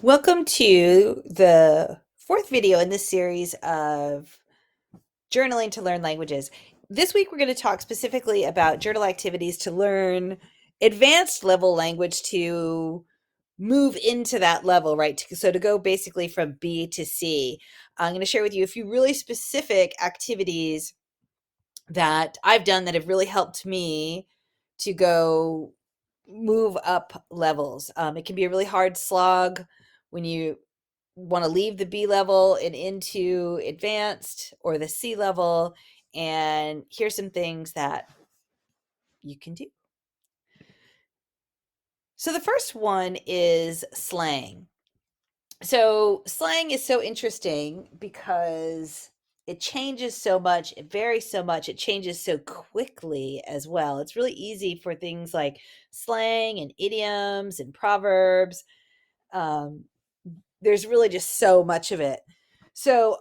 Welcome to the fourth video in this series of journaling to learn languages. This week, we're going to talk specifically about journal activities to learn advanced level language to move into that level, right? So to go basically from B to C. I'm going to share with you a few really specific activities that I've done that have really helped me to go move up levels. It can be a really hard slog when you want to leave the B level and into advanced or the C level. And here's some things that you can do. So the first one is slang. So slang is so interesting because it changes so much, it varies so much, it changes so quickly as well. It's really easy for things like slang and idioms and proverbs. Um, there's really just so much of it. So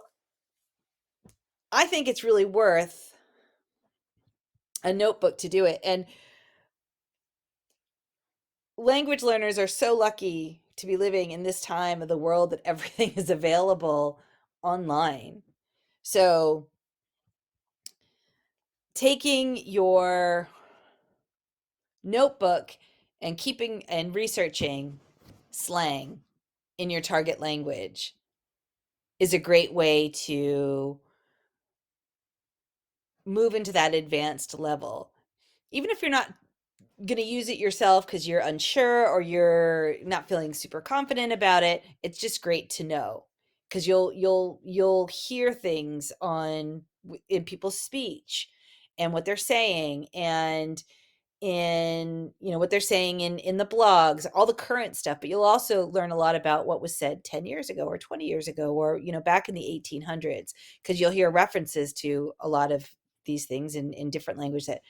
I think it's really worth a notebook to do it. And language learners are so lucky to be living in this time of the world that everything is available online. So taking your notebook and keeping and researching slang in your target language is a great way to move into that advanced level. Even if you're not going to use it yourself because you're unsure or you're not feeling super confident about it, it's just great to know because you'll hear things in people's speech and what they're saying, and in what they're saying in the blogs, all the current stuff, but you'll also learn a lot about what was said 10 years ago or 20 years ago, or back in the 1800s, because you'll hear references to a lot of these things in different language that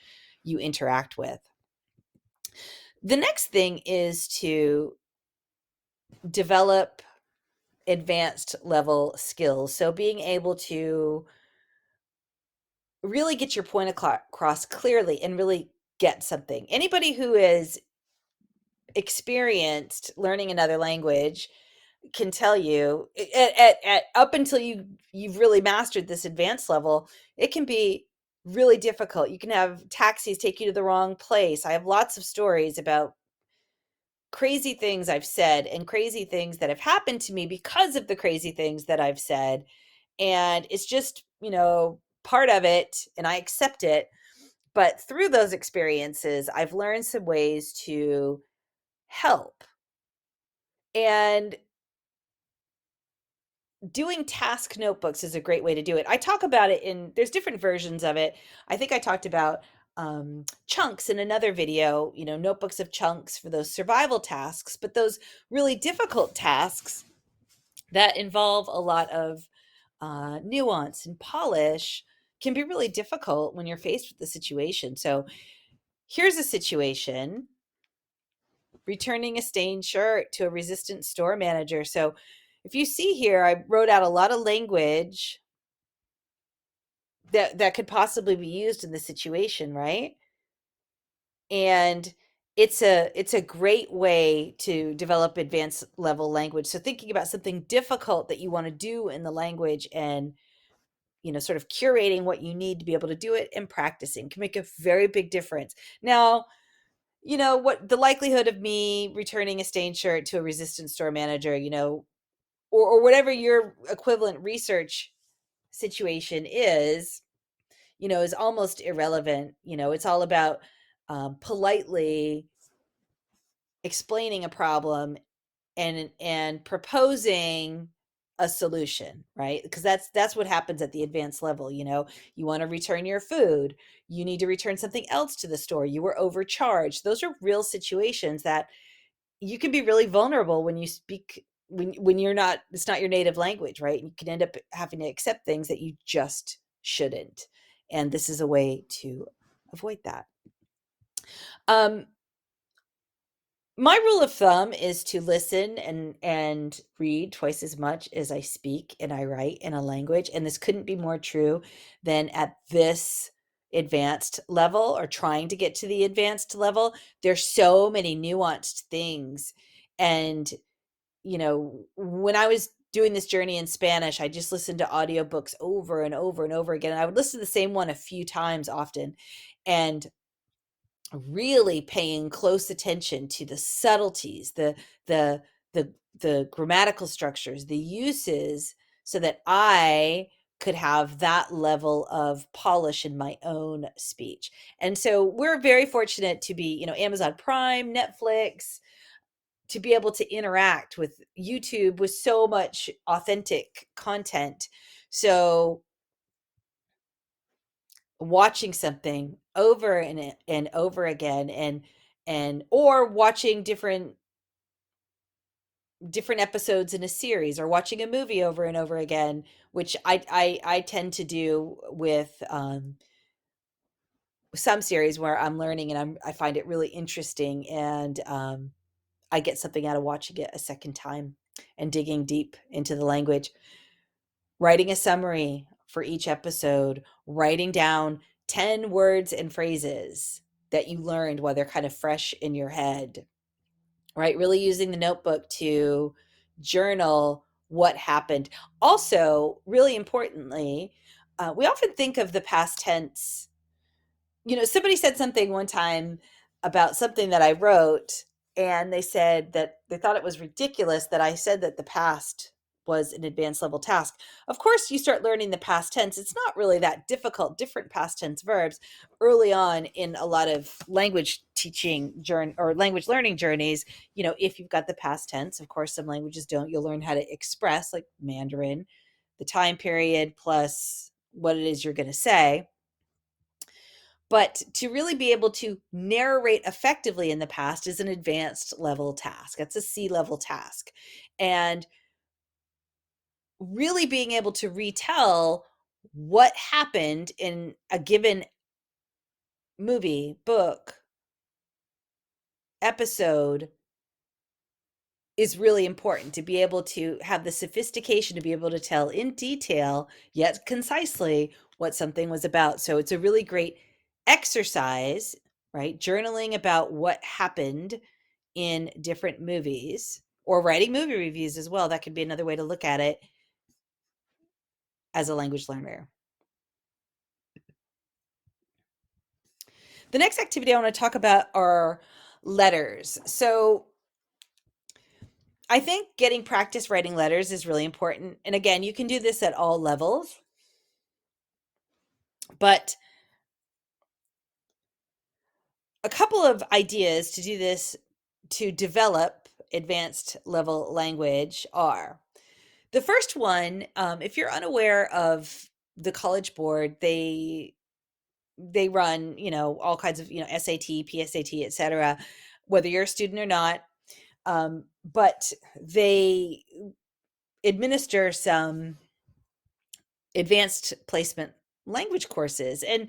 you interact with. The next thing is to develop advanced level skills. So being able to really get your point across clearly and really get something. Anybody who is experienced learning another language can tell you at up until you've really mastered this advanced level, it can be really difficult. You can have taxis take you to the wrong place. I have lots of stories about crazy things I've said and crazy things that have happened to me because of the crazy things that I've said. And it's just, part of it, and I accept it. But through those experiences, I've learned some ways to help. And doing task notebooks is a great way to do it. I talk about it there's different versions of it. I think I talked about chunks in another video, notebooks of chunks for those survival tasks, but those really difficult tasks that involve a lot of nuance and polish can be really difficult when you're faced with the situation. So here's a situation: returning a stained shirt to a resistant store manager. So if you see here, I wrote out a lot of language that could possibly be used in the situation, right? And it's a great way to develop advanced level language. So thinking about something difficult that you want to do in the language, and sort of curating what you need to be able to do it and practicing can make a very big difference. Now, what the likelihood of me returning a stained shirt to a resistant store manager, or whatever your equivalent research situation is almost irrelevant. It's all about politely explaining a problem and proposing a solution, right? Because that's what happens at the advanced level. You want to return your food, you need to return something else to the store, you were overcharged. Those are real situations that you can be really vulnerable when you speak, when you're not, it's not your native language, right? You can end up having to accept things that you just shouldn't. And this is a way to avoid that. um My rule of thumb is to listen and read twice as much as I speak and I write in a language, and this couldn't be more true than at this advanced level, or trying to get to the advanced level. There's so many nuanced things, and when I was doing this journey in Spanish, I just listened to audiobooks over and over and over again. And I would listen to the same one a few times often, and really paying close attention to the subtleties, the the the grammatical structures, the uses, so that I could have that level of polish in my own speech. And so we're very fortunate to be, Amazon Prime, Netflix, to be able to interact with YouTube with so much authentic content. So watching something over and over again, and or watching different episodes in a series, or watching a movie over and over again, which I tend to do with some series where I'm learning and I find it really interesting, and I get something out of watching it a second time and digging deep into the language. Writing a summary for each episode, writing down 10 words and phrases that you learned while they're kind of fresh in your head, right? Really using the notebook to journal what happened. Also, really importantly, we often think of the past tense. Somebody said something one time about something that I wrote, and they said that they thought it was ridiculous that I said that the past was an advanced level task. Of course, you start learning the past tense. It's not really that difficult, different past tense verbs early on in a lot of language teaching journey or language learning journeys. If you've got the past tense, of course, some languages don't. You'll learn how to express, like Mandarin, the time period plus what it is you're going to say. But to really be able to narrate effectively in the past is an advanced level task. That's a C level task. And really being able to retell what happened in a given movie, book, episode is really important, to be able to have the sophistication to be able to tell in detail, yet concisely, what something was about. So it's a really great exercise, right? Journaling about what happened in different movies, or writing movie reviews as well. That could be another way to look at it as a language learner. The next activity I want to talk about are letters. So I think getting practice writing letters is really important. And again, you can do this at all levels, but a couple of ideas to do this to develop advanced level language are: the first one, if you're unaware of the College Board, they run, all kinds of, SAT, PSAT, etc., whether you're a student or not. But they administer some advanced placement language courses. And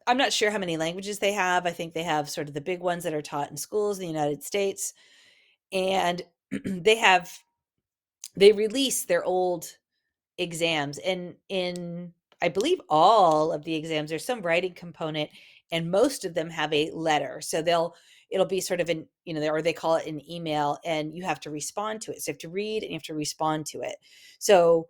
I'm not sure how many languages they have. I think they have sort of the big ones that are taught in schools in the United States. And they release their old exams, and in I believe all of the exams there's some writing component, and most of them have a letter. So it'll be sort of an, or they call it an email, and you have to respond to it. So you have to read and you have to respond to it. So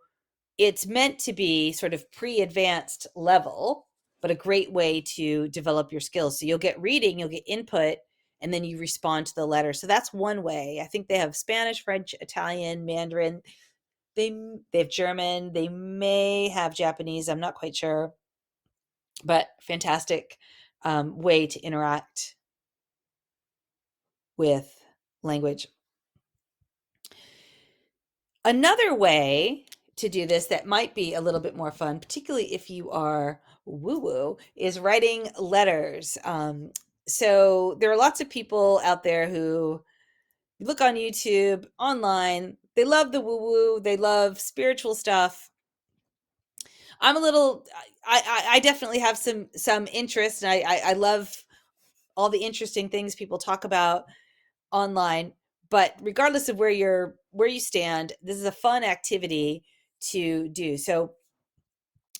it's meant to be sort of pre-advanced level, but a great way to develop your skills. So you'll get reading, you'll get input, and then you respond to the letter. So that's one way. I think they have Spanish, French, Italian, Mandarin. They have German. They may have Japanese. I'm not quite sure, but fantastic way to interact with language. Another way to do this that might be a little bit more fun, particularly if you are woo-woo, is writing letters. So there are lots of people out there who look on YouTube, online. They love the woo-woo. They love spiritual stuff. I'm a little. I definitely have some interest, and I love all the interesting things people talk about online. But regardless of where you stand, this is a fun activity to do. So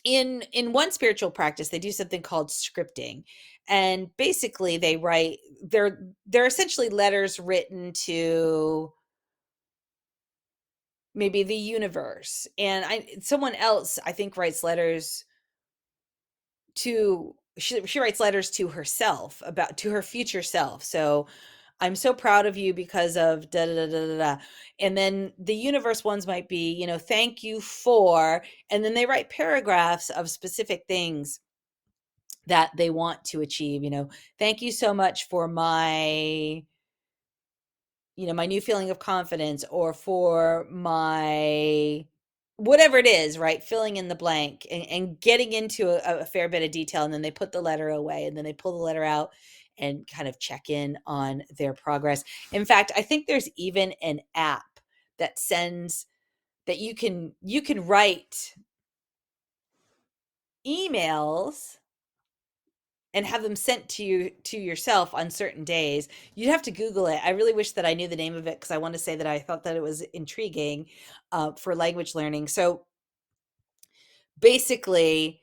in one spiritual practice, they do something called scripting, and basically they're essentially letters written to maybe the universe. And someone else, I think, writes letters to she writes letters to herself, about to her future self. So I'm so proud of you because of da da da da da da. And then the universe ones might be, thank you for, and then they write paragraphs of specific things that they want to achieve. Thank you so much for my new feeling of confidence, or for my whatever it is, right? Filling in the blank, and getting into a fair bit of detail. And then they put the letter away, and then they pull the letter out and kind of check in on their progress. In fact, I think there's even an app that sends that you can write emails and have them sent to you, to yourself, on certain days. You'd have to Google it. I really wish that I knew the name of it, because I want to say that I thought that it was intriguing for language learning. So basically,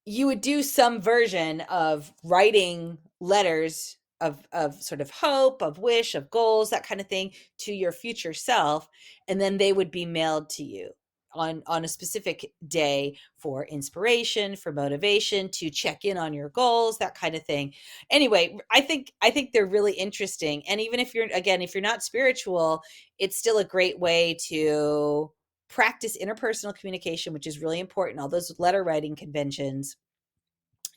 you would do some version of writing letters of sort of hope, of wish, of goals, that kind of thing, to your future self, and then they would be mailed to you on a specific day, for inspiration, for motivation, to check in on your goals, that kind of thing. Anyway, I think they're really interesting. And even if you're not spiritual, it's still a great way to practice interpersonal communication, which is really important, all those letter writing conventions.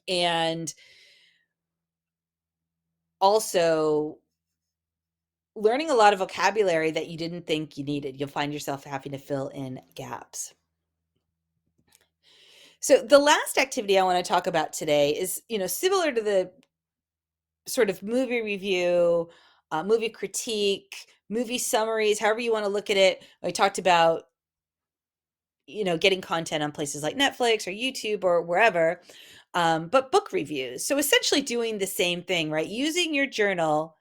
And also learning a lot of vocabulary that you didn't think you needed. You'll find yourself having to fill in gaps. So the last activity I want to talk about today is, similar to the sort of movie review, movie critique, movie summaries, however you want to look at it. I talked about, getting content on places like Netflix or YouTube or wherever, but book reviews. So essentially doing the same thing, right? Using your journal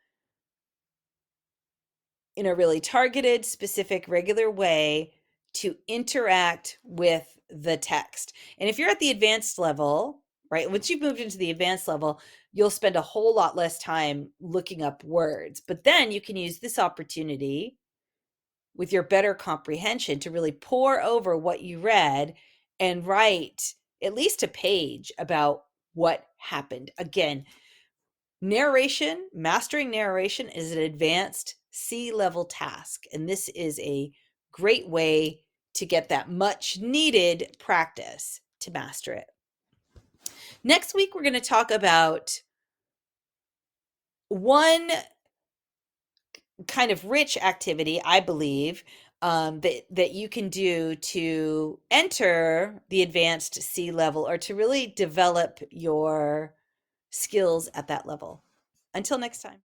in a really targeted, specific, regular way to interact with the text. And if you're at the advanced level, right, once you've moved into the advanced level, you'll spend a whole lot less time looking up words. But then you can use this opportunity with your better comprehension to really pour over what you read and write at least a page about what happened. Again, mastering narration is an advanced C-level task, and this is a great way to get that much needed practice to master it. Next week, we're going to talk about one kind of rich activity, I believe, that you can do to enter the advanced C level, or to really develop your skills at that level. Until next time.